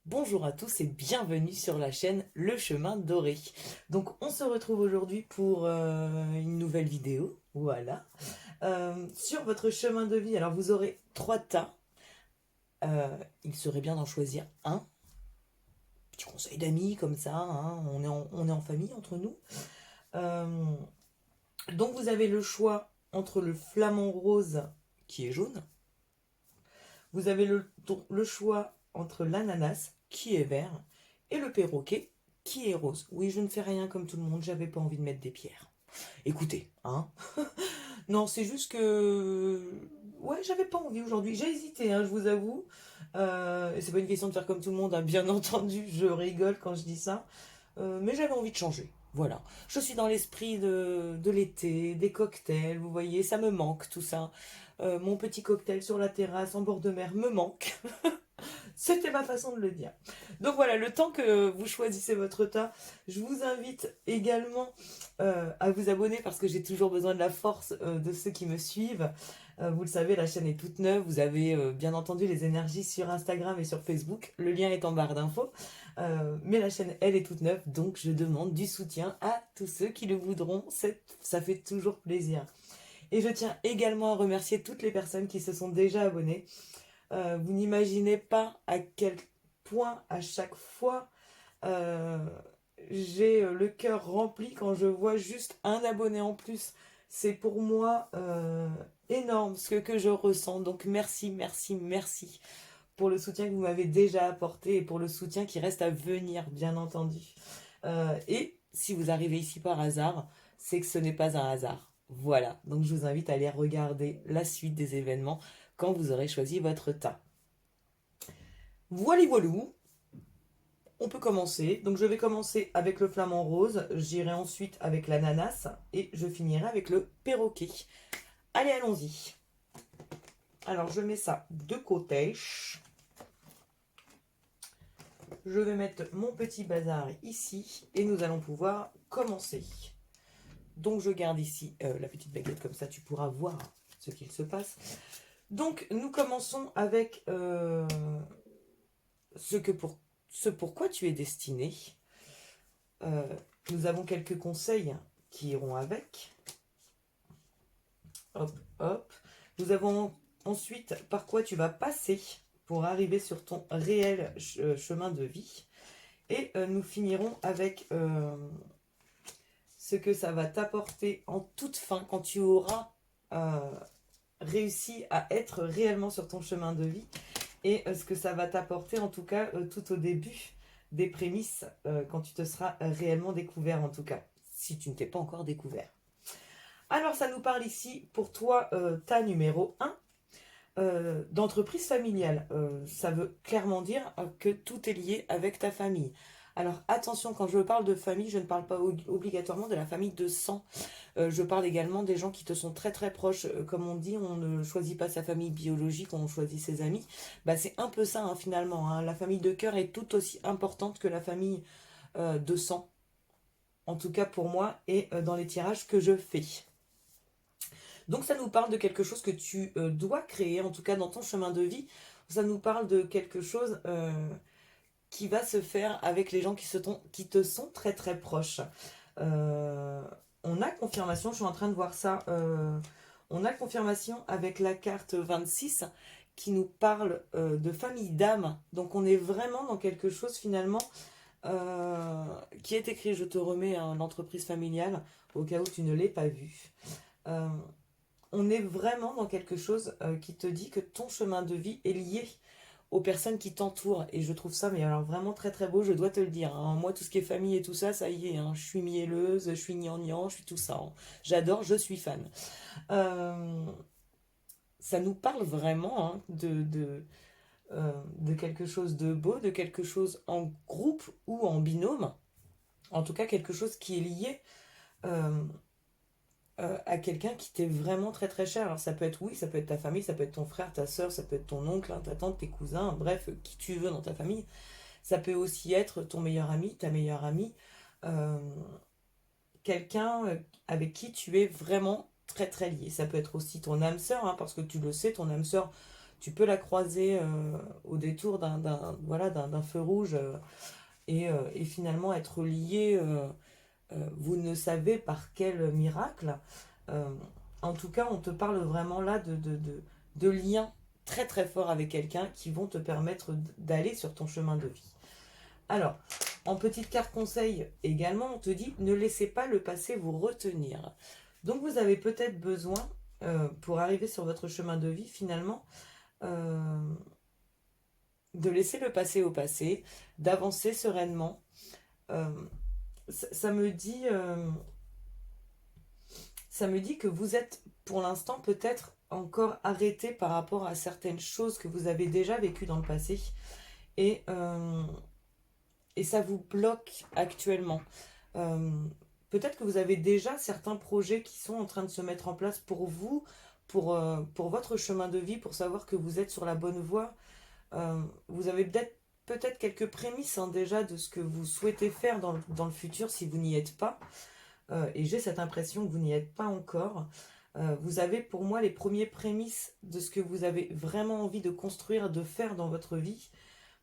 Bonjour à tous et bienvenue sur la chaîne Le Chemin Doré. Donc on se retrouve aujourd'hui pour une nouvelle vidéo, voilà, sur votre chemin de vie. Alors vous aurez 3 tas, il serait bien d'en choisir un. Petit conseil d'amis comme ça, hein, on est en famille entre nous. Donc vous avez le choix entre le flamant rose qui est jaune. Vous avez le choix entre l'ananas qui est vert et le perroquet qui est rose. Oui, je ne fais rien comme tout le monde, j'avais pas envie de mettre des pierres. Écoutez, hein. Non, c'est juste que... Ouais, j'avais pas envie aujourd'hui. J'ai hésité, hein, je vous avoue. Et c'est pas une question de faire comme tout le monde, hein. Bien entendu, je rigole quand je dis ça. Mais j'avais envie de changer. Voilà. Je suis dans l'esprit de l'été, des cocktails, vous voyez, ça me manque tout ça. Mon petit cocktail sur la terrasse en bord de mer me manque. C'était ma façon de le dire. Donc voilà, le temps que vous choisissez votre tas, je vous invite également à vous abonner parce que j'ai toujours besoin de la force de ceux qui me suivent. Vous le savez, la chaîne est toute neuve. Vous avez bien entendu les énergies sur Instagram et sur Facebook. Le lien est en barre d'infos. Mais la chaîne, elle, est toute neuve. Donc je demande du soutien à tous ceux qui le voudront. Ça fait toujours plaisir. Et je tiens également à remercier toutes les personnes qui se sont déjà abonnées. Vous n'imaginez pas à quel point à chaque fois j'ai le cœur rempli quand je vois juste un abonné en plus. C'est pour moi énorme ce que je ressens. Donc merci, merci, merci pour le soutien que vous m'avez déjà apporté et pour le soutien qui reste à venir, bien entendu. Et si vous arrivez ici par hasard, c'est que ce n'est pas un hasard. Voilà, donc je vous invite à aller regarder la suite des événements quand vous aurez choisi votre tas. Voilà, voilou, on peut commencer. Donc je vais commencer avec le flamant rose, j'irai ensuite avec l'ananas et je finirai avec le perroquet. Allez, allons-y. Alors je mets ça de côté. Je vais mettre mon petit bazar ici et nous allons pouvoir commencer. Donc je garde ici la petite baguette, comme ça tu pourras voir ce qu'il se passe. Donc nous commençons avec ce pourquoi tu es destiné. Nous avons quelques conseils qui iront avec. Hop, hop. Nous avons ensuite par quoi tu vas passer pour arriver sur ton réel chemin de vie. Et nous finirons avec ce que ça va t'apporter en toute fin quand tu auras réussi à être réellement sur ton chemin de vie et ce que ça va t'apporter en tout cas tout au début des prémices quand tu te seras réellement découvert, en tout cas si tu ne t'es pas encore découvert. Alors ça nous parle ici pour toi ta numéro 1 d'entreprise familiale. Ça veut clairement dire que tout est lié avec ta famille. Alors attention, quand je parle de famille, je ne parle pas obligatoirement de la famille de sang. Je parle également des gens qui te sont très très proches. Comme on dit, on ne choisit pas sa famille biologique, on choisit ses amis. Bah, c'est un peu ça hein, finalement. Hein. La famille de cœur est tout aussi importante que la famille de sang. En tout cas pour moi et dans les tirages que je fais. Donc ça nous parle de quelque chose que tu dois créer, en tout cas dans ton chemin de vie. Ça nous parle de quelque chose qui va se faire avec les gens qui te sont très très proches. On a confirmation, je suis en train de voir ça, on a confirmation avec la carte 26 qui nous parle de famille d'âme. Donc on est vraiment dans quelque chose finalement qui est écrit, je te remets hein, l'entreprise familiale au cas où tu ne l'aies pas vu. On est vraiment dans quelque chose qui te dit que ton chemin de vie est lié aux personnes qui t'entourent. Et je trouve ça mais alors vraiment très très beau, je dois te le dire. Hein. Moi, tout ce qui est famille et tout ça, ça y est. Hein. Je suis mielleuse, je suis gnangnan, je suis tout ça. Hein. J'adore, je suis fan. Ça nous parle vraiment hein, de quelque chose de beau, de quelque chose en groupe ou en binôme, en tout cas quelque chose qui est lié euh, à quelqu'un qui t'est vraiment très très cher. Alors ça peut être, oui, ça peut être ta famille, ça peut être ton frère, ta soeur, ça peut être ton oncle, hein, ta tante, tes cousins, bref, qui tu veux dans ta famille. Ça peut aussi être ton meilleur ami, ta meilleure amie, euh, quelqu'un avec qui tu es vraiment très très lié. Ça peut être aussi ton âme sœur, hein, parce que tu le sais, ton âme sœur, tu peux la croiser au détour voilà, d'un feu rouge et finalement être lié, vous ne savez par quel miracle. Euh, En tout cas, on te parle vraiment là de liens très très forts avec quelqu'un qui vont te permettre d'aller sur ton chemin de vie. Alors, en petite carte conseil également, on te dit ne laissez pas le passé vous retenir. Donc vous avez peut-être besoin, pour arriver sur votre chemin de vie finalement, euh, de laisser le passé au passé, d'avancer sereinement. Euh, ça me dit, ça me dit que vous êtes pour l'instant peut-être encore arrêté par rapport à certaines choses que vous avez déjà vécues dans le passé et, euh, et ça vous bloque actuellement. Euh, Peut-être que vous avez déjà certains projets qui sont en train de se mettre en place pour vous, pour votre chemin de vie, pour savoir que vous êtes sur la bonne voie. Vous avez peut-être quelques prémices hein, déjà de ce que vous souhaitez faire dans le futur si vous n'y êtes pas. Et j'ai cette impression que vous n'y êtes pas encore. Vous avez pour moi les premiers prémices de ce que vous avez vraiment envie de construire, de faire dans votre vie.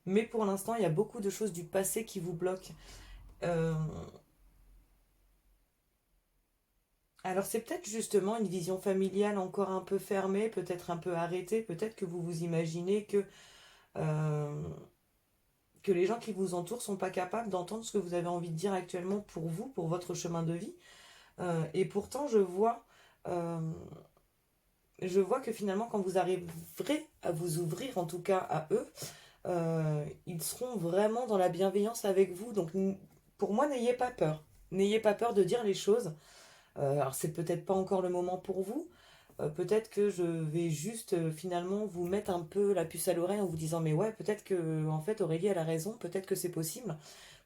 Mais pour l'instant, il y a beaucoup de choses du passé qui vous bloquent. Euh, alors c'est peut-être justement une vision familiale encore un peu fermée, peut-être un peu arrêtée, peut-être que vous vous imaginez euh, que les gens qui vous entourent sont pas capables d'entendre ce que vous avez envie de dire actuellement pour vous, pour votre chemin de vie. Et pourtant, euh, je vois que finalement, quand vous arriverez à vous ouvrir, en tout cas à eux, ils seront vraiment dans la bienveillance avec vous. Donc, pour moi, n'ayez pas peur. N'ayez pas peur de dire les choses. Alors, c'est peut-être pas encore le moment pour vous. Peut-être que je vais juste finalement vous mettre un peu la puce à l'oreille en vous disant mais ouais, peut-être que en fait Aurélie elle a raison, peut-être que c'est possible.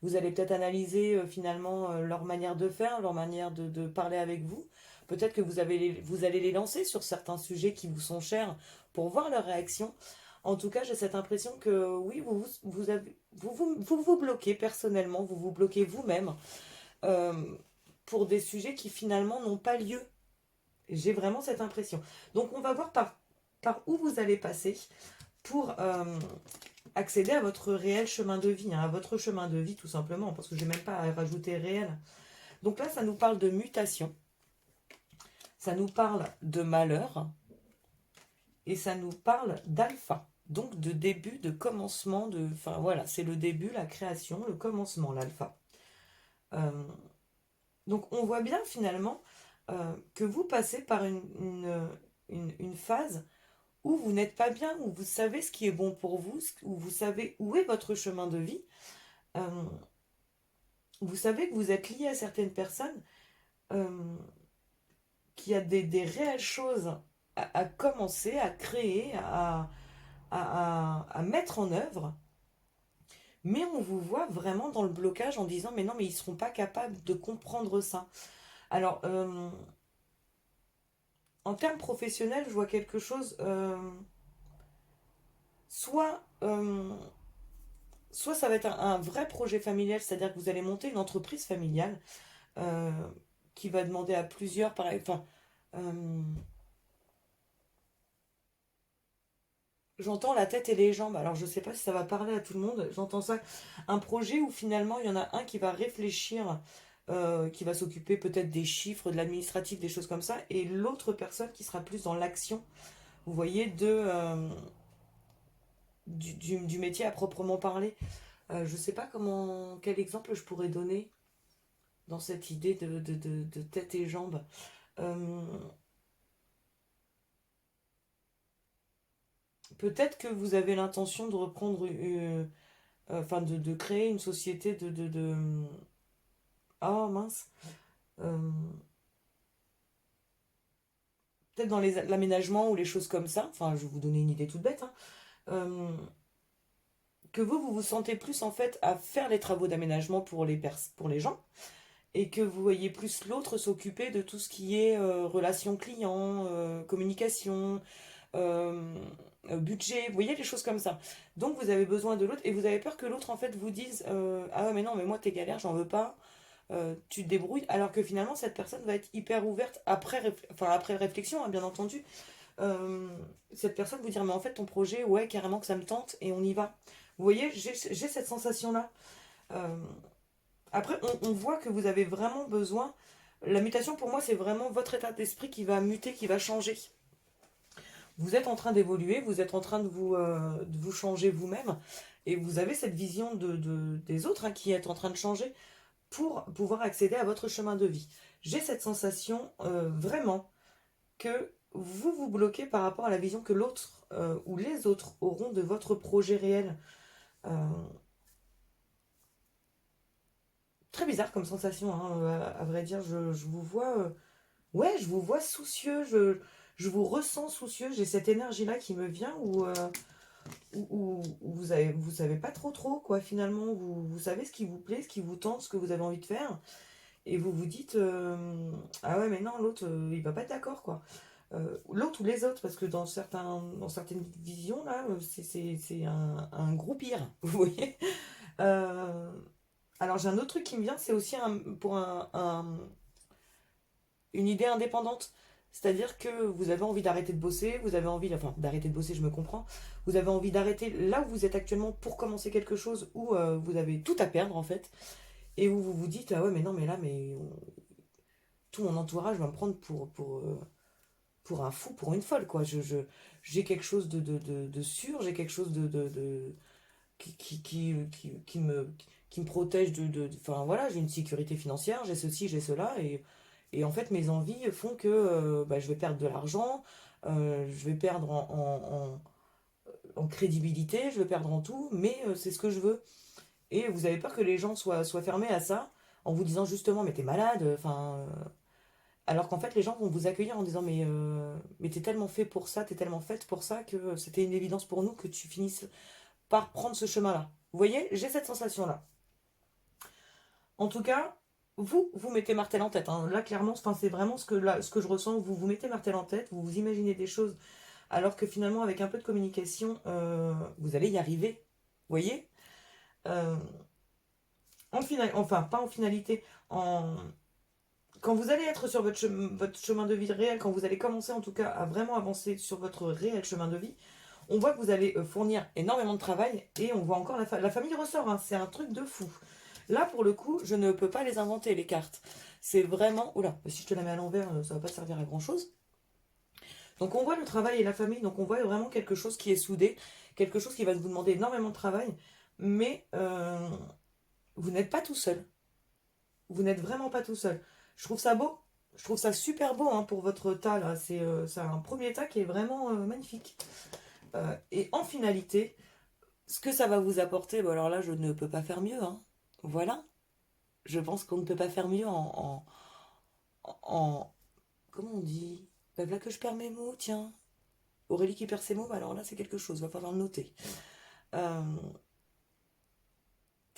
Vous allez peut-être analyser finalement leur manière de faire, leur manière de parler avec vous. Peut-être que vous allez les lancer sur certains sujets qui vous sont chers pour voir leur réaction. En tout cas, j'ai cette impression que oui, vous bloquez personnellement, vous vous bloquez vous-même euh, pour des sujets qui finalement n'ont pas lieu. J'ai vraiment cette impression. Donc on va voir par où vous allez passer pour accéder à votre réel chemin de vie, hein, à votre chemin de vie tout simplement, parce que je n'ai même pas à rajouter réel. Donc là, ça nous parle de mutation, ça nous parle de malheur, et ça nous parle d'alpha. Donc de début, de commencement, enfin voilà, c'est le début, la création, le commencement, l'alpha. Euh, donc on voit bien finalement que vous passez par une phase où vous n'êtes pas bien, où vous savez ce qui est bon pour vous, où vous savez où est votre chemin de vie. Euh, vous savez que vous êtes lié à certaines personnes euh, qui a des réelles choses à commencer, à créer, à mettre en œuvre. Mais on vous voit vraiment dans le blocage en disant mais non, mais ils ne seront pas capables de comprendre ça. Alors, en termes professionnels, je vois quelque chose, soit, soit ça va être un vrai projet familial, c'est-à-dire que vous allez monter une entreprise familiale euh, qui va demander à plusieurs, pareil, enfin, euh, j'entends la tête et les jambes, alors je ne sais pas si ça va parler à tout le monde, j'entends ça, un projet où finalement il y en a un qui va réfléchir, qui va s'occuper peut-être des chiffres, de l'administratif, des choses comme ça, et l'autre personne qui sera plus dans l'action, vous voyez, du métier à proprement parler. Je ne sais pas quel exemple je pourrais donner dans cette idée de tête et jambes. Euh, Peut-être que vous avez l'intention de reprendre, enfin de créer une société oh mince. Euh, Peut-être dans l'aménagement ou les choses comme ça. Enfin, je vais vous donner une idée toute bête, hein. que vous vous sentez plus en fait à faire les travaux d'aménagement pour pour les gens et que vous voyez plus l'autre s'occuper de tout ce qui est relations clients, communication, euh, budget, vous voyez les choses comme ça. Donc vous avez besoin de l'autre et vous avez peur que l'autre en fait vous dise ah ouais mais non mais moi t'es galère, j'en veux pas, tu te débrouilles, alors que finalement cette personne va être hyper ouverte après, enfin, après réflexion hein, bien entendu. Euh, cette personne vous dire mais en fait ton projet ouais carrément que ça me tente et on y va. Vous voyez j'ai cette sensation là. Après on voit que vous avez vraiment besoin, la mutation pour moi c'est vraiment votre état d'esprit qui va muter, qui va changer. Vous êtes en train d'évoluer, vous êtes en train de vous changer vous-même et vous avez cette vision des autres hein, qui est en train de changer pour pouvoir accéder à votre chemin de vie. J'ai cette sensation vraiment que vous vous bloquez par rapport à la vision que l'autre ou les autres auront de votre projet réel. Euh, Très bizarre comme sensation, hein, à vrai dire, je vous vois, ouais, je vous vois soucieux, je vous ressens soucieux, j'ai cette énergie-là qui me vient où vous savez pas trop, quoi, finalement, vous savez ce qui vous plaît, ce qui vous tente, ce que vous avez envie de faire, et vous vous dites, ah ouais, mais non, l'autre, il va pas être d'accord, quoi. L'autre ou les autres, parce que dans certaines visions, là, c'est un gros pire, vous voyez. Euh, alors j'ai un autre truc qui me vient, c'est aussi pour une idée indépendante. C'est-à-dire que vous avez envie d'arrêter de bosser, vous avez envie, enfin d'arrêter de bosser, je me comprends, vous avez envie d'arrêter là où vous êtes actuellement pour commencer quelque chose où vous avez tout à perdre en fait, et où vous vous dites, ah ouais mais non mais là, tout mon entourage va me prendre pour un fou, pour une folle quoi. J'ai quelque chose de sûr, j'ai quelque chose qui me protège enfin voilà, j'ai une sécurité financière, j'ai ceci, j'ai cela, et en fait mes envies font que bah, je vais perdre de l'argent, je vais perdre en crédibilité, je vais perdre en tout, mais c'est ce que je veux. Et vous avez peur que les gens soient fermés à ça, en vous disant justement mais t'es malade, enfin... alors qu'en fait les gens vont vous accueillir en disant mais t'es tellement fait pour ça, t'es tellement faite pour ça que c'était une évidence pour nous que tu finisses par prendre ce chemin-là. Vous voyez, j'ai cette sensation-là. En tout cas, vous mettez martel en tête, hein. Là, clairement, enfin, c'est vraiment ce que je ressens. Vous vous mettez martel en tête, vous vous imaginez des choses, alors que finalement, avec un peu de communication, vous allez y arriver. Vous voyez. Euh, enfin, pas en finalité, quand vous allez être sur votre chemin de vie réel, quand vous allez commencer en tout cas à vraiment avancer sur votre réel chemin de vie, on voit que vous allez fournir énormément de travail et on voit encore la famille ressort, hein, c'est un truc de fou. Là, pour le coup, je ne peux pas les inventer, les cartes. C'est vraiment... Oula, si je te la mets à l'envers, ça va pas servir à grand-chose. Donc on voit le travail et la famille, donc on voit vraiment quelque chose qui est soudé, quelque chose qui va vous demander énormément de travail, mais vous n'êtes pas tout seul. Vous n'êtes vraiment pas tout seul. Je trouve ça beau. Je trouve ça super beau hein, pour votre tas, là. C'est un premier tas qui est vraiment magnifique. Et en finalité, ce que ça va vous apporter, bon alors là, je ne peux pas faire mieux, hein. Voilà. Je pense qu'on ne peut pas faire mieux en comment on dit? Bah, voilà que je perds mes mots, tiens. Aurélie qui perd ses mots, bah alors là, c'est quelque chose, va falloir le noter. Euh,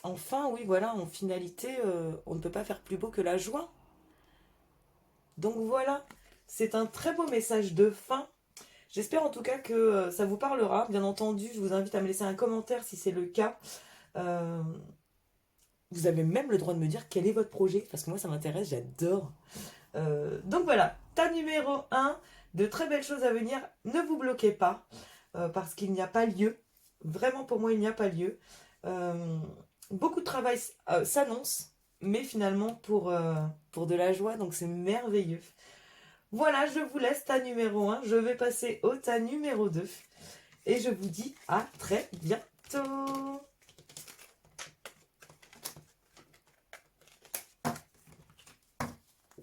enfin, oui, voilà, en finalité, on ne peut pas faire plus beau que la joie. Donc voilà, c'est un très beau message de fin. J'espère en tout cas que ça vous parlera. Bien entendu, je vous invite à me laisser un commentaire si c'est le cas. Euh, Vous avez même le droit de me dire quel est votre projet, parce que moi ça m'intéresse, j'adore. Donc voilà, tas numéro 1, de très belles choses à venir. Ne vous bloquez pas, parce qu'il n'y a pas lieu. Vraiment pour moi, il n'y a pas lieu. Euh, Beaucoup de travail s'annonce, mais finalement pour de la joie, donc c'est merveilleux. Voilà, je vous laisse tas numéro 1. Je vais passer au tas numéro 2. Et je vous dis à très bientôt.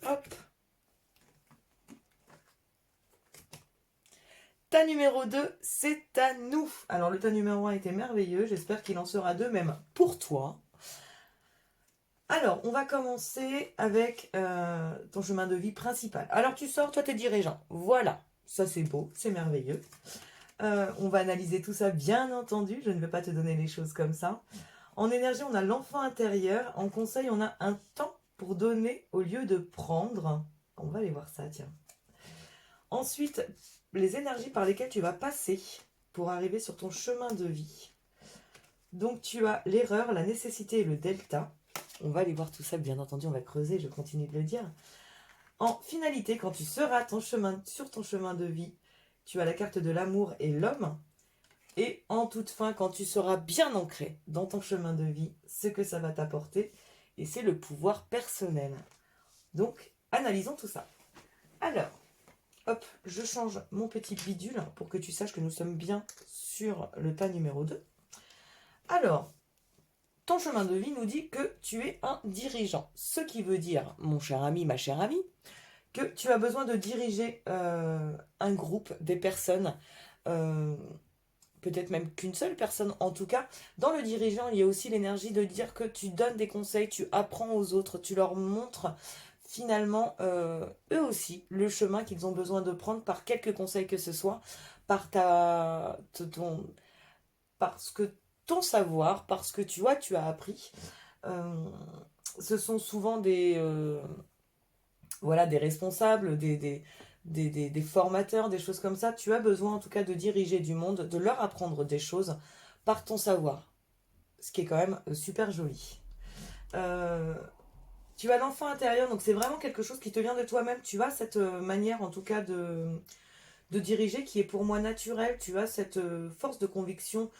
Hop. Tas numéro 2, c'est à nous. Alors le tas numéro 1 était merveilleux. J'espère qu'il en sera de même pour toi. Alors, on va commencer avec ton chemin de vie principal. Alors tu sors, toi t'es dirigeant. Voilà, ça c'est beau, c'est merveilleux. On va analyser tout ça, bien entendu. Je ne vais pas te donner les choses comme ça. En énergie, on a l'enfant intérieur. En conseil, on a un temps pour donner au lieu de prendre. On va aller voir ça, tiens. Ensuite, les énergies par lesquelles tu vas passer pour arriver sur ton chemin de vie. Donc, tu as l'erreur, la nécessité et le delta. On va aller voir tout ça, bien entendu, on va creuser, je continue de le dire. En finalité, quand tu seras sur ton chemin de vie, tu as la carte de l'amour et l'homme. Et en toute fin, quand tu seras bien ancré dans ton chemin de vie, ce que ça va t'apporter, et c'est le pouvoir personnel. Donc, analysons tout ça. Alors, hop, je change mon petit bidule pour que tu saches que nous sommes bien sur le tas numéro 2. Alors, ton chemin de vie nous dit que tu es un dirigeant. Ce qui veut dire, mon cher ami, ma chère amie, que tu as besoin de diriger un groupe, des personnes, peut-être même qu'une seule personne. En tout cas, dans le dirigeant, il y a aussi l'énergie de dire que tu donnes des conseils, tu apprends aux autres, tu leur montres finalement, eux aussi, le chemin qu'ils ont besoin de prendre par quelques conseils que ce soit, par parce que ton savoir, parce que tu vois, tu as appris. Ce sont souvent voilà, des responsables, des formateurs, des choses comme ça. Tu as besoin en tout cas de diriger du monde, de leur apprendre des choses par ton savoir. Ce qui est quand même super joli. Tu as l'enfant intérieur, donc c'est vraiment quelque chose qui te vient de toi-même. Tu as cette manière en tout cas de diriger qui est pour moi naturelle. Tu as cette force de conviction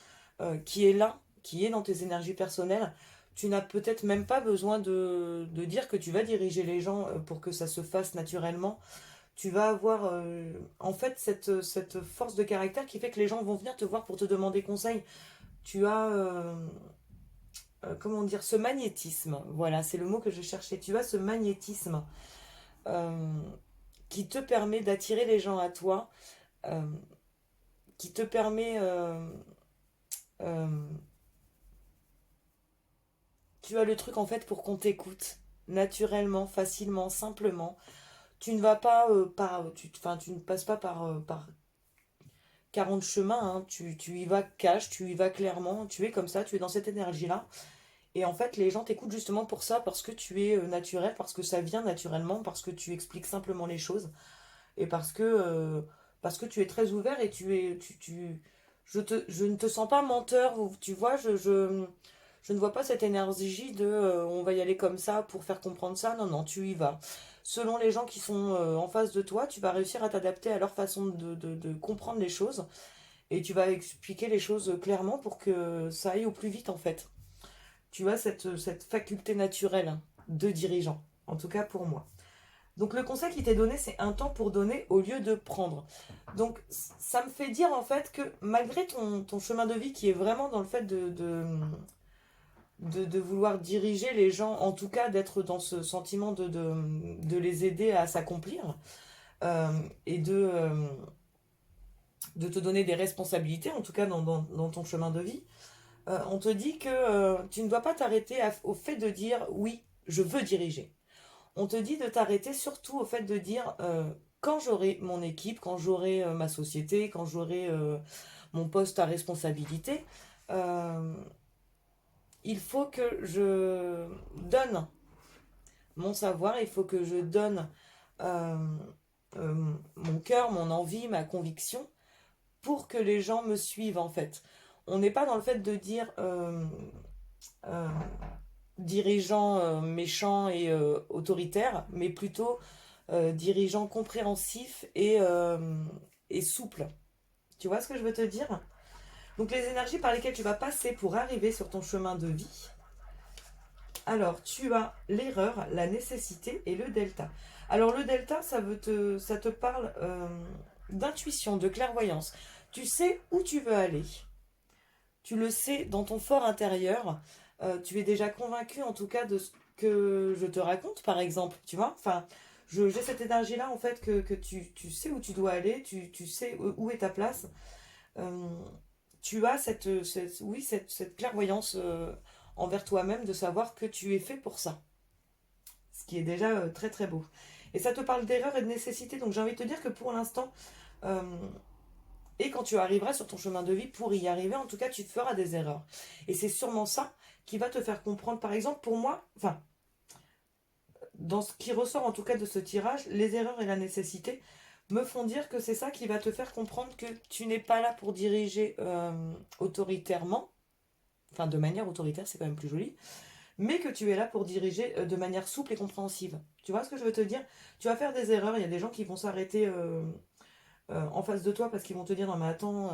qui est là, qui est dans tes énergies personnelles. Tu n'as peut-être même pas besoin de dire que tu vas diriger les gens pour que ça se fasse naturellement. Tu vas avoir en fait cette force de caractère qui fait que les gens vont venir te voir pour te demander conseil. Tu as, comment dire, ce magnétisme. Voilà, c'est le mot que je cherchais. Tu as ce magnétisme euh, qui te permet d'attirer les gens à toi, euh, qui te permet... euh, tu as le truc en fait pour qu'on t'écoute naturellement, facilement, simplement. Tu ne vas pas tu ne passes pas par 40 chemins, hein. Tu y vas cash, tu y vas clairement, tu es comme ça, tu es dans cette énergie-là. Et en fait, les gens t'écoutent justement pour ça, parce que tu es naturel, parce que ça vient naturellement, parce que tu expliques simplement les choses, et parce que tu es très ouvert et je ne te sens pas menteur, tu vois, je ne vois pas cette énergie de on va y aller comme ça pour faire comprendre ça. Non, non, tu y vas. Selon les gens qui sont en face de toi, tu vas réussir à t'adapter à leur façon de comprendre les choses et tu vas expliquer les choses clairement pour que ça aille au plus vite en fait. Tu as cette faculté naturelle de dirigeant, en tout cas pour moi. Donc le conseil qui t'est donné, c'est un temps pour donner au lieu de prendre. Donc ça me fait dire en fait que malgré ton chemin de vie qui est vraiment dans le fait de vouloir diriger les gens, en tout cas d'être dans ce sentiment de les aider à s'accomplir et de te donner des responsabilités, en tout cas dans ton chemin de vie, on te dit que tu ne dois pas t'arrêter au fait de dire oui, je veux diriger. On te dit de t'arrêter surtout au fait de dire quand j'aurai mon équipe, quand j'aurai ma société, quand j'aurai mon poste à responsabilité, euh, il faut que je donne mon savoir, il faut que je donne euh, mon cœur, mon envie, ma conviction pour que les gens me suivent en fait. On n'est pas dans le fait de dire euh, dirigeant méchant et autoritaire, mais plutôt dirigeant compréhensif et souple. Tu vois ce que je veux te dire? Donc les énergies par lesquelles tu vas passer pour arriver sur ton chemin de vie. Alors, tu as l'erreur, la nécessité et le delta. Alors le delta, ça te parle d'intuition, de clairvoyance. Tu sais où tu veux aller. Tu le sais dans ton fort intérieur. Tu es déjà convaincu en tout cas de ce que je te raconte, par exemple. Tu vois, enfin, j'ai cette énergie-là en fait que tu sais où tu dois aller, tu sais où est ta place. Euh, Tu as oui, cette clairvoyance envers toi-même de savoir que tu es fait pour ça. Ce qui est déjà très très beau. Et ça te parle d'erreur et de nécessité. Donc j'ai envie de te dire que pour l'instant, euh, Et quand tu arriveras sur ton chemin de vie, pour y arriver, en tout cas, tu feras des erreurs. Et c'est sûrement ça qui va te faire comprendre, par exemple, pour moi, enfin, dans ce qui ressort en tout cas de ce tirage, les erreurs et la nécessité me font dire que c'est ça qui va te faire comprendre que tu n'es pas là pour diriger autoritairement, enfin de manière autoritaire, c'est quand même plus joli, mais que tu es là pour diriger de manière souple et compréhensive. Tu vois ce que je veux te dire? Tu vas faire des erreurs, il y a des gens qui vont s'arrêter en face de toi parce qu'ils vont te dire non mais attends,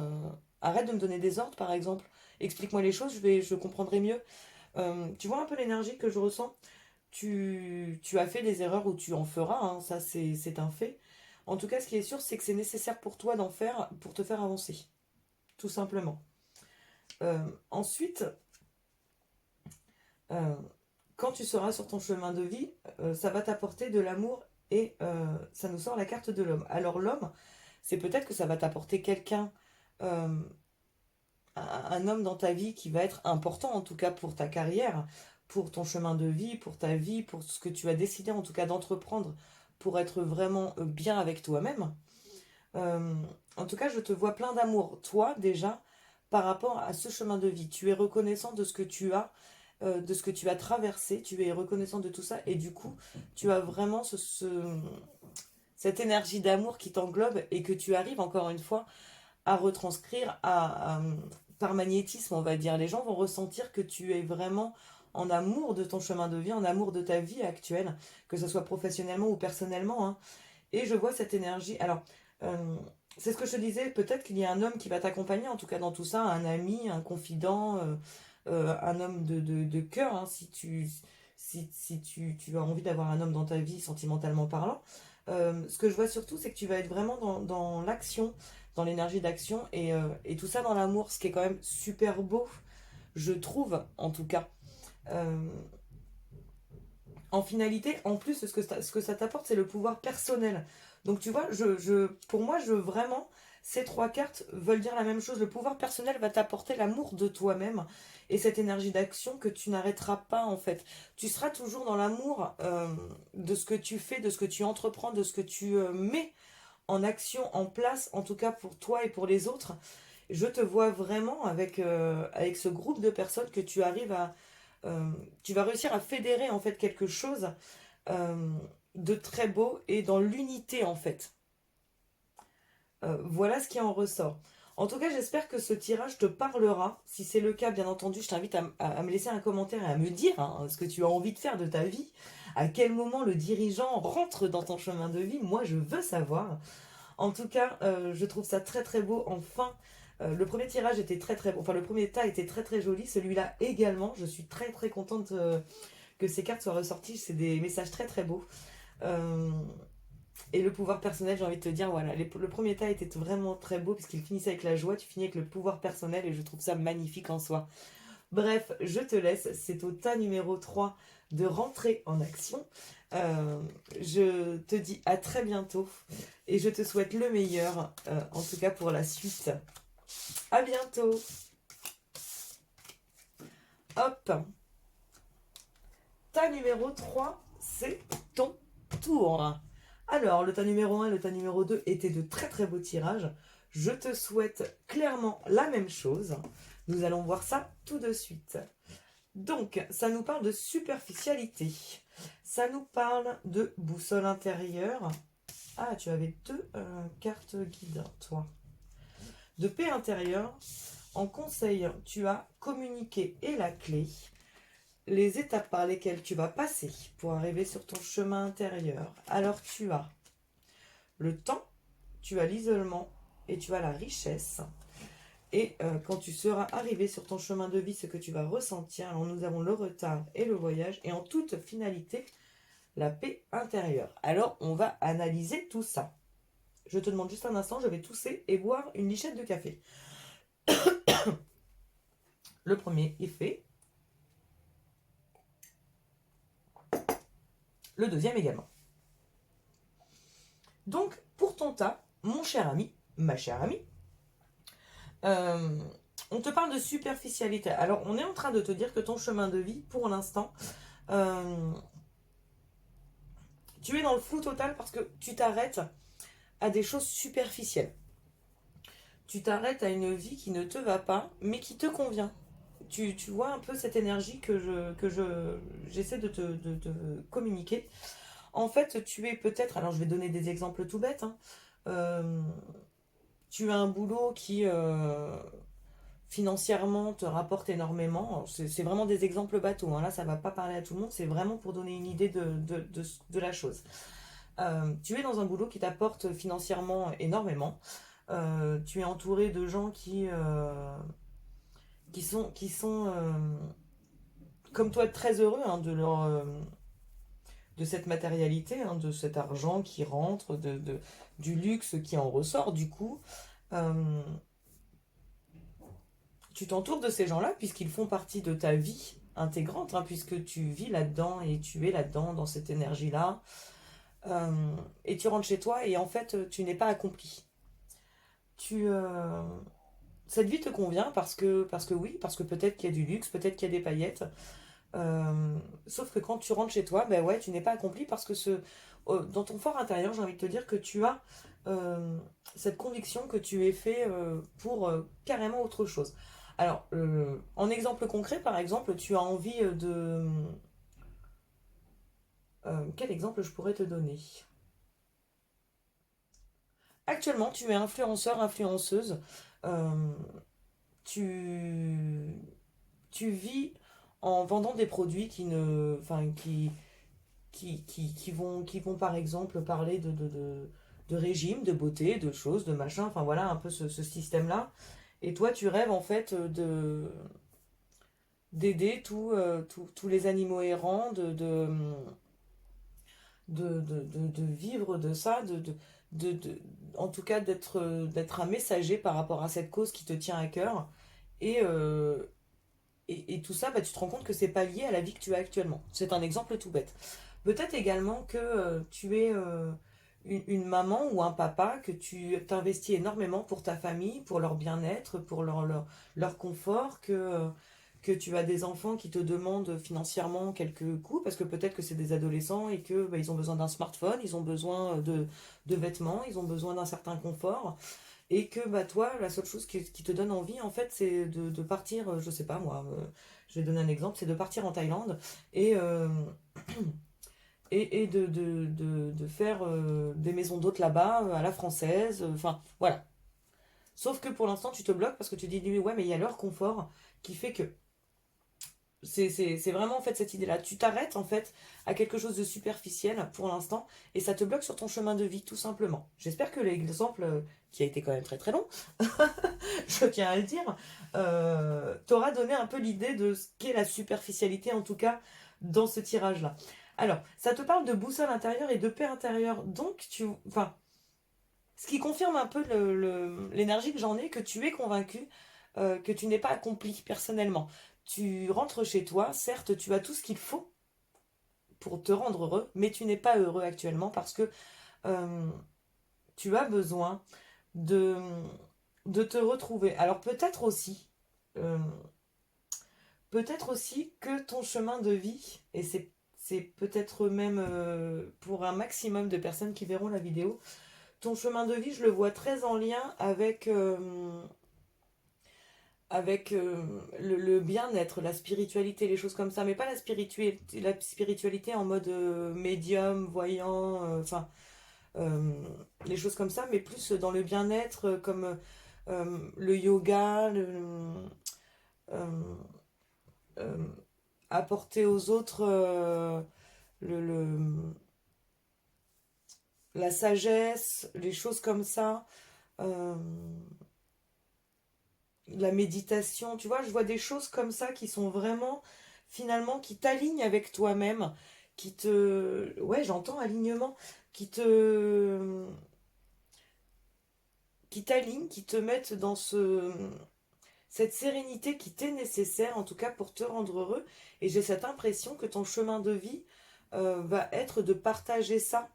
arrête de me donner des ordres par exemple, explique-moi les choses, je comprendrai mieux. Tu vois un peu l'énergie que je ressens? Tu as fait des erreurs ou tu en feras, hein, ça c'est un fait. En tout cas, ce qui est sûr, c'est que c'est nécessaire pour toi d'en faire pour te faire avancer, tout simplement. Ensuite, euh, quand tu seras sur ton chemin de vie, ça va t'apporter de l'amour et ça nous sort la carte de l'homme. Alors l'homme, c'est peut-être que ça va t'apporter quelqu'un, euh, un homme dans ta vie qui va être important en tout cas pour ta carrière, pour ton chemin de vie, pour ce que tu as décidé en tout cas d'entreprendre pour être vraiment bien avec toi-même. Euh, En tout cas, je te vois plein d'amour, toi déjà, par rapport à ce chemin de vie. Tu es reconnaissant de ce que tu as, de ce que tu as traversé, tu es reconnaissant de tout ça, et du coup, tu as vraiment cette énergie d'amour qui t'englobe et que tu arrives encore une fois à retranscrire par magnétisme, on va dire. Les gens vont ressentir que tu es vraiment en amour de ton chemin de vie, en amour de ta vie actuelle, que ce soit professionnellement ou personnellement, hein. Et je vois cette énergie. Alors, euh, c'est ce que je te disais, peut-être qu'il y a un homme qui va t'accompagner, en tout cas dans tout ça, un ami, un confident, un homme de cœur, hein, si tu as envie d'avoir un homme dans ta vie, sentimentalement parlant. Ce que je vois surtout, c'est que tu vas être vraiment dans l'action, dans l'énergie d'action, et tout ça dans l'amour, ce qui est quand même super beau, je trouve, en tout cas. Euh, En finalité, en plus, ce que ça t'apporte, c'est le pouvoir personnel. Donc tu vois, pour moi, vraiment, ces trois cartes veulent dire la même chose. Le pouvoir personnel va t'apporter l'amour de toi-même et cette énergie d'action que tu n'arrêteras pas en fait. Tu seras toujours dans l'amour de ce que tu fais, de ce que tu entreprends, de ce que tu mets en action, en place, en tout cas pour toi et pour les autres. Je te vois vraiment avec ce groupe de personnes que tu arrives euh, tu vas réussir à fédérer en fait quelque chose euh, de très beau et dans l'unité en fait. Voilà ce qui en ressort. En tout cas, j'espère que ce tirage te parlera. Si c'est le cas, bien entendu, je t'invite à me laisser un commentaire et à me dire hein, ce que tu as envie de faire de ta vie. À quel moment le dirigeant rentre dans ton chemin de vie. Moi, je veux savoir. En tout cas, je trouve ça très très beau. Enfin, le premier tirage était très très beau. Enfin, le premier tas était très très joli. Celui-là également. Je suis très très contente que ces cartes soient ressorties. C'est des messages très très beaux. Euh, et le pouvoir personnel, j'ai envie de te dire, voilà, le premier tas était vraiment très beau puisqu'il finissait avec la joie. Tu finis avec le pouvoir personnel et je trouve ça magnifique en soi. Bref, je te laisse. C'est au tas numéro 3 de rentrer en action. Euh, je te dis à très bientôt et je te souhaite le meilleur, en tout cas pour la suite. À bientôt. Hop. Tas numéro 3, c'est ton tour. Alors, le tas numéro 1 et le tas numéro 2 étaient de très très beaux tirages. Je te souhaite clairement la même chose. Nous allons voir ça tout de suite. Donc, ça nous parle de superficialité. Ça nous parle de boussole intérieure. Ah, tu avais deux cartes guides, toi. De paix intérieure. En conseil, tu as communiqué et la clé. Les étapes par lesquelles tu vas passer pour arriver sur ton chemin intérieur. Alors, tu as le temps, tu as l'isolement et tu as la richesse. Et quand tu seras arrivé sur ton chemin de vie, ce que tu vas ressentir, alors nous avons le retard et le voyage, et en toute finalité, la paix intérieure. Alors, on va analyser tout ça. Je te demande juste un instant, je vais tousser et boire une lichette de café. Le premier est fait. Le deuxième également. Donc, pour ton tas, mon cher ami, ma chère amie, euh, on te parle de superficialité. Alors, on est en train de te dire que ton chemin de vie, pour l'instant, euh, tu es dans le flou total parce que tu t'arrêtes à des choses superficielles. tu t'arrêtes à une vie qui ne te va pas, mais qui te convient. Tu vois un peu cette énergie j'essaie de te communiquer. En fait, tu es peut-être, alors je vais donner des exemples tout bêtes, hein. Euh, Tu as un boulot qui financièrement te rapporte énormément. C'est vraiment des exemples bateaux, hein. Là, ça va pas parler à tout le monde, c'est vraiment pour donner une idée de la chose. Tu es dans un boulot qui t'apporte financièrement énormément. Tu es entouré de gens qui sont comme toi très heureux, hein, de cette matérialité, hein, de cet argent qui rentre, du luxe qui en ressort du coup. Euh, Tu t'entoures de ces gens-là puisqu'ils font partie de ta vie intégrante, hein, puisque tu vis là-dedans et tu es là-dedans, dans cette énergie-là. Et tu rentres chez toi et en fait, tu n'es pas accompli. Tu, euh, Cette vie te convient parce que oui, parce que peut-être qu'il y a du luxe, peut-être qu'il y a des paillettes. Sauf que quand tu rentres chez toi, ben ouais, tu n'es pas accompli parce que dans ton fort intérieur, j'ai envie de te dire que tu as cette conviction que tu es fait pour carrément autre chose. Alors, en exemple concret, par exemple, tu as envie de... quel exemple je pourrais te donner? Actuellement, tu es influenceur, influenceuse. euh, tu, Tu vis en vendant des produits qui ne... Enfin, qui vont par exemple parler de régime, de beauté, de choses, de machin, enfin voilà un peu ce système-là. Et toi, tu rêves en fait d'aider tous les animaux errants, de vivre de ça, en tout cas d'être un messager par rapport à cette cause qui te tient à cœur. Et, euh, et tout ça, bah, tu te rends compte que c'est pas lié à la vie que tu as actuellement. C'est un exemple tout bête. Peut-être également que tu es une maman ou un papa, que tu t'investis énormément pour ta famille, pour leur bien-être, pour leur confort, que tu as des enfants qui te demandent financièrement quelques coûts, parce que peut-être que c'est des adolescents et que bah, ils ont besoin d'un smartphone, ils ont besoin de vêtements, ils ont besoin d'un certain confort. Et que bah toi, la seule chose qui te donne envie, en fait, c'est de partir, je sais pas moi, je vais donner un exemple, c'est de partir en Thaïlande et, et de faire des maisons d'hôtes là-bas, à la française, enfin voilà. Sauf que pour l'instant, tu te bloques parce que tu dis, ouais, mais il y a leur confort qui fait que c'est vraiment en fait cette idée-là. Tu t'arrêtes en fait à quelque chose de superficiel pour l'instant et ça te bloque sur ton chemin de vie tout simplement. J'espère que l'exemple, qui a été quand même très très long, je tiens à le dire, t'aura donné un peu l'idée de ce qu'est la superficialité en tout cas dans ce tirage-là. Alors, ça te parle de boussole intérieure et de paix intérieure. Donc, enfin, ce qui confirme un peu l'énergie que j'en ai, que tu es convaincu que tu n'es pas accompli personnellement. Tu rentres chez toi, certes, tu as tout ce qu'il faut pour te rendre heureux, mais tu n'es pas heureux actuellement parce que euh, tu as besoin de, de te retrouver. Alors euh, peut-être aussi que ton chemin de vie, et c'est peut-être même pour un maximum de personnes qui verront la vidéo, ton chemin de vie, je le vois très en lien avec le bien-être, la spiritualité, les choses comme ça, mais pas la spiritualité en mode médium, voyant, enfin, euh, les choses comme ça, mais plus dans le bien-être, comme le yoga, euh, euh, apporter aux autres le, la sagesse, les choses comme ça. euh, la méditation, tu vois, je vois des choses comme ça qui sont vraiment, finalement, qui t'alignent avec toi-même, ouais, j'entends alignement, qui te, qui t'alignent, qui te mettent dans cette sérénité qui t'est nécessaire, en tout cas pour te rendre heureux. Et j'ai cette impression que ton chemin de vie va être de partager ça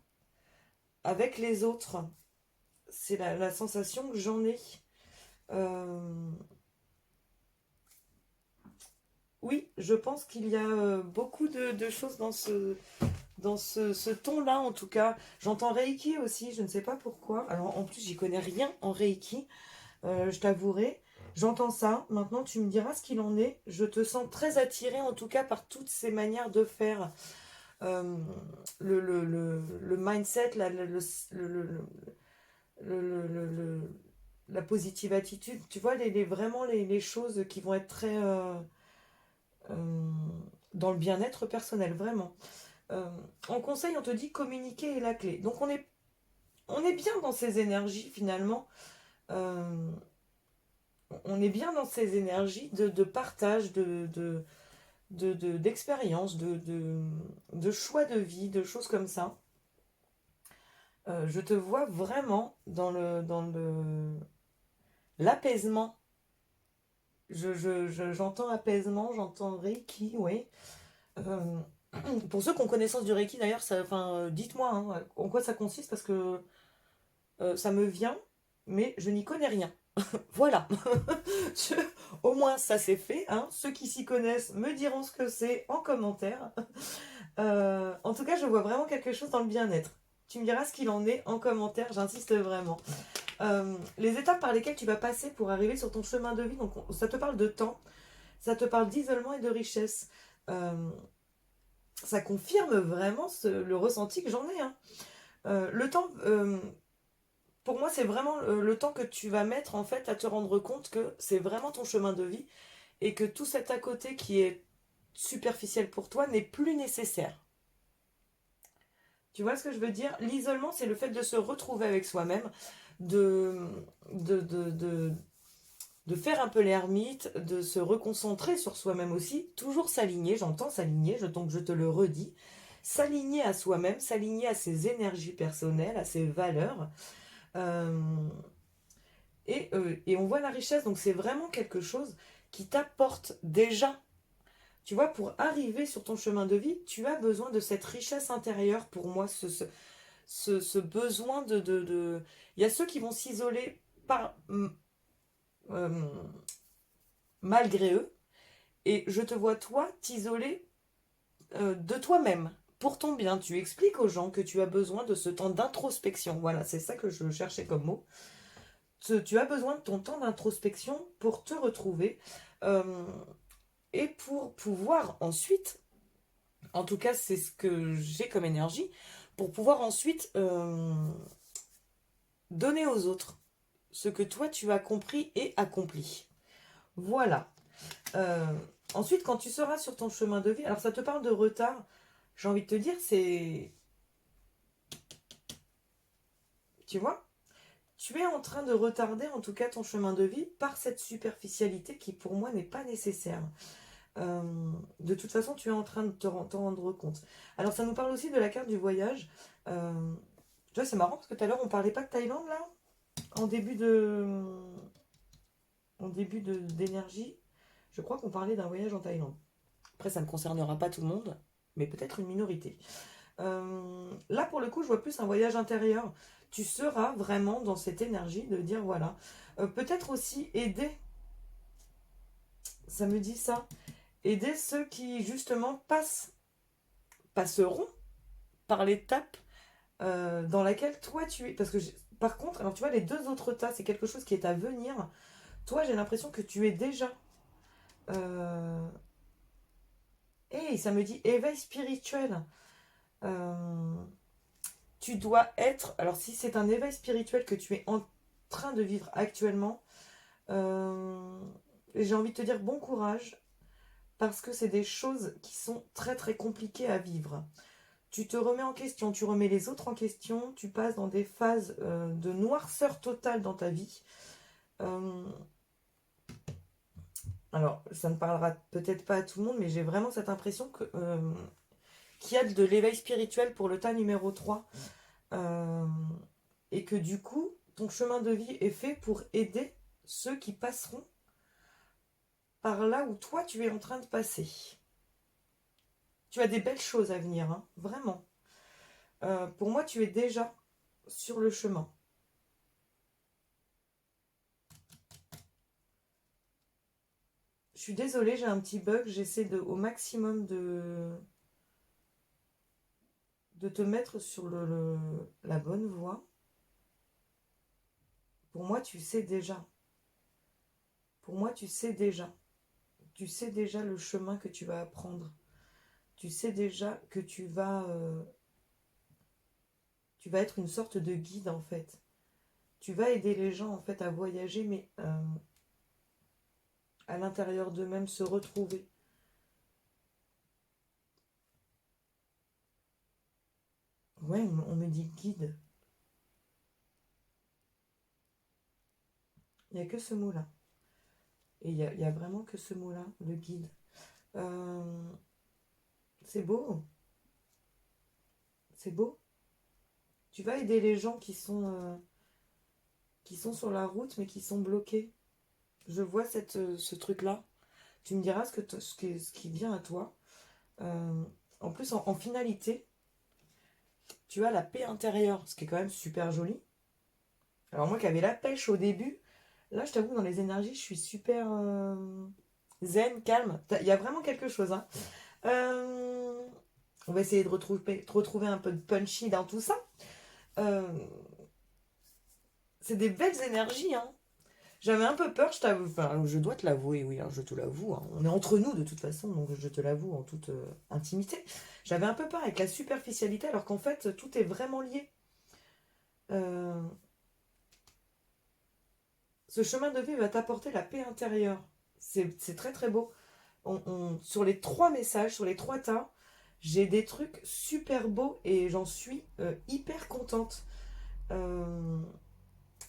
avec les autres. C'est la sensation que j'en ai. Euh, Oui, je pense qu'il y a beaucoup de choses dans ce ton-là, en tout cas. J'entends Reiki aussi, je ne sais pas pourquoi. Alors, en plus, j'y connais rien en Reiki. je t'avouerai. J'entends ça. Maintenant, tu me diras ce qu'il en est. Je te sens très attirée, en tout cas, par toutes ces manières de faire. Euh, le mindset, la positive attitude. Tu vois, vraiment les choses qui vont être très euh, dans le bien-être personnel, vraiment. Euh, en conseil, on te dit communiquer est la clé. Donc, on est bien dans ces énergies, finalement. Euh, on est bien dans ces énergies de partage, d'expérience, de choix de vie, de choses comme ça. Je te vois vraiment dans l'apaisement. J'entends apaisement, j'entends Reiki, oui. Euh, pour ceux qui ont connaissance du Reiki, d'ailleurs, enfin, dites-moi hein, en quoi ça consiste, parce que ça me vient, mais je n'y connais rien. Voilà. Je- Au moins, ça c'est fait. Hein. Ceux qui s'y connaissent me diront ce que c'est en commentaire. En tout cas, je vois vraiment quelque chose dans le bien-être. Tu me diras ce qu'il en est en commentaire, j'insiste vraiment. Les étapes par lesquelles tu vas passer pour arriver sur ton chemin de vie, donc ça te parle de temps, ça te parle d'isolement et de richesse. Euh, Ça confirme vraiment le ressenti que j'en ai. Hein. Le temps, pour moi, c'est vraiment le temps que tu vas mettre en fait à te rendre compte que c'est vraiment ton chemin de vie et que tout cet à côté qui est superficiel pour toi n'est plus nécessaire. Tu vois ce que je veux dire? L'isolement, c'est le fait de se retrouver avec soi-même, de, de, de, de, de faire un peu l'ermite, de se reconcentrer sur soi-même aussi, toujours s'aligner, j'entends s'aligner, donc je te le redis, s'aligner à soi-même, s'aligner à ses énergies personnelles, à ses valeurs. Euh, et on voit la richesse, donc c'est vraiment quelque chose qui t'apporte déjà. Tu vois, pour arriver sur ton chemin de vie, tu as besoin de cette richesse intérieure pour moi, ce besoin de... Il y a ceux qui vont s'isoler par, euh, malgré eux, et je te vois toi t'isoler de toi-même. Pour ton bien, tu expliques aux gens que tu as besoin de ce temps d'introspection. Voilà, c'est ça que je cherchais comme mot. Tu as besoin de ton temps d'introspection pour te retrouver euh, et pour pouvoir ensuite, en tout cas c'est ce que j'ai comme énergie, pour pouvoir ensuite donner aux autres ce que toi tu as compris et accompli. Voilà. Euh, Ensuite, quand tu seras sur ton chemin de vie, alors ça te parle de retard, j'ai envie de te dire, c'est... Tu vois, tu es en train de retarder en tout cas ton chemin de vie par cette superficialité qui pour moi n'est pas nécessaire. De toute façon, tu es en train de t'en rendre compte. Alors ça nous parle aussi de la carte du voyage. Euh, Tu vois, c'est marrant parce que tout à l'heure on parlait pas de Thaïlande là, en début de... d'énergie. Je crois qu'on parlait d'un voyage en Thaïlande. Après, ça ne concernera pas tout le monde, mais peut-être une minorité. Là, pour le coup, je vois plus un voyage intérieur. Tu seras vraiment dans cette énergie de dire voilà. Peut-être aussi aider, ça me dit ça, aider ceux qui justement passeront par l'étape dans laquelle toi tu es. Parce que par contre, alors tu vois, les deux autres tas, c'est quelque chose qui est à venir. Toi, j'ai l'impression que tu es déjà. Euh... Et ça me dit éveil spirituel. Euh, Tu dois être, alors si c'est un éveil spirituel que tu es en train de vivre actuellement, euh, j'ai envie de te dire bon courage parce que c'est des choses qui sont très très compliquées à vivre. Tu te remets en question, tu remets les autres en question, tu passes dans des phases de noirceur totale dans ta vie. Euh, alors, ça ne parlera peut-être pas à tout le monde, mais j'ai vraiment cette impression qu'il y a de l'éveil spirituel pour le tas numéro 3. Euh, et que du coup, ton chemin de vie est fait pour aider ceux qui passeront par là où toi tu es en train de passer. Tu as des belles choses à venir, hein, vraiment. Pour moi, tu es déjà sur le chemin. Je suis désolée, j'ai un petit bug. J'essaie au maximum de te mettre sur la bonne voie. Pour moi, tu sais déjà. Pour moi, tu sais déjà. Tu sais déjà le chemin que tu vas apprendre. Tu sais déjà que tu vas être une sorte de guide en fait. Tu vas aider les gens en fait à voyager, mais à l'intérieur d'eux-mêmes se retrouver. Ouais, on me dit guide. Il n'y a que ce mot-là. Et il y a vraiment que ce mot-là, le guide. Euh, c'est beau. C'est beau. Tu vas aider les gens qui sont sur la route, mais qui sont bloqués. Je vois ce truc-là. Tu me diras ce qui vient à toi. Euh, en plus, en finalité, tu as la paix intérieure, ce qui est quand même super joli. Alors moi qui avais la pêche au début, là je t'avoue dans les énergies je suis super zen, calme. Il y a vraiment quelque chose. Hein. Euh, on va essayer de retrouver un peu de punchy dans tout ça. Euh, c'est des belles énergies. Hein. J'avais un peu peur, je t'avoue. Enfin, je dois te l'avouer, oui, hein, je te l'avoue. Hein. On est entre nous de toute façon, donc je te l'avoue en toute intimité. J'avais un peu peur avec la superficialité alors qu'en fait tout est vraiment lié. Euh, Ce chemin de vie va t'apporter la paix intérieure. C'est très très beau. Sur les 3 messages, sur les 3 tas, j'ai des trucs super beaux et j'en suis hyper contente. Euh,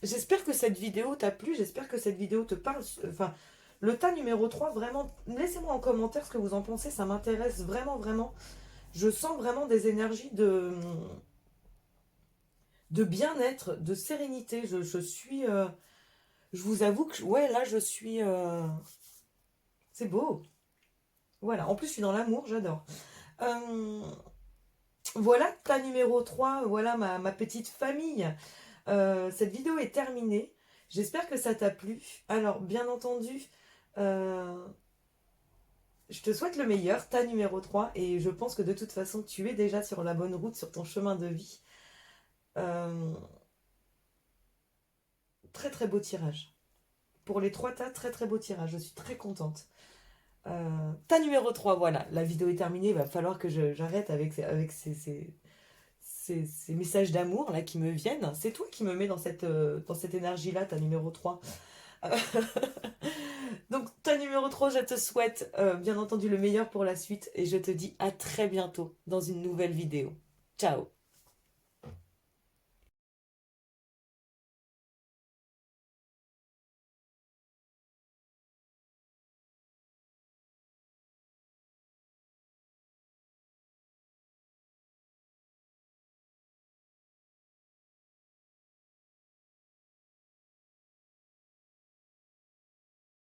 J'espère que cette vidéo t'a plu, j'espère que cette vidéo te parle. Enfin, le tas numéro 3 vraiment, laissez-moi en commentaire ce que vous en pensez, ça m'intéresse vraiment, vraiment. Je sens vraiment des énergies de bien-être, de sérénité. Je suis... je vous avoue que, ouais, là, je suis... c'est beau. Voilà, en plus, je suis dans l'amour, j'adore. Euh, voilà, tas numéro 3 voilà ma petite famille. Cette vidéo est terminée. J'espère que ça t'a plu. Alors, bien entendu, euh, je te souhaite le meilleur, tas numéro 3 et je pense que de toute façon, tu es déjà sur la bonne route, sur ton chemin de vie. Euh, très très beau tirage. Pour les 3 tas, très très beau tirage. Je suis très contente. Tas numéro 3 voilà. La vidéo est terminée. Il va falloir que j'arrête avec ces messages d'amour là qui me viennent. C'est toi qui me mets dans cette énergie-là, ta numéro 3. Donc, ta numéro 3 je te souhaite bien entendu le meilleur pour la suite et je te dis à très bientôt dans une nouvelle vidéo. Ciao!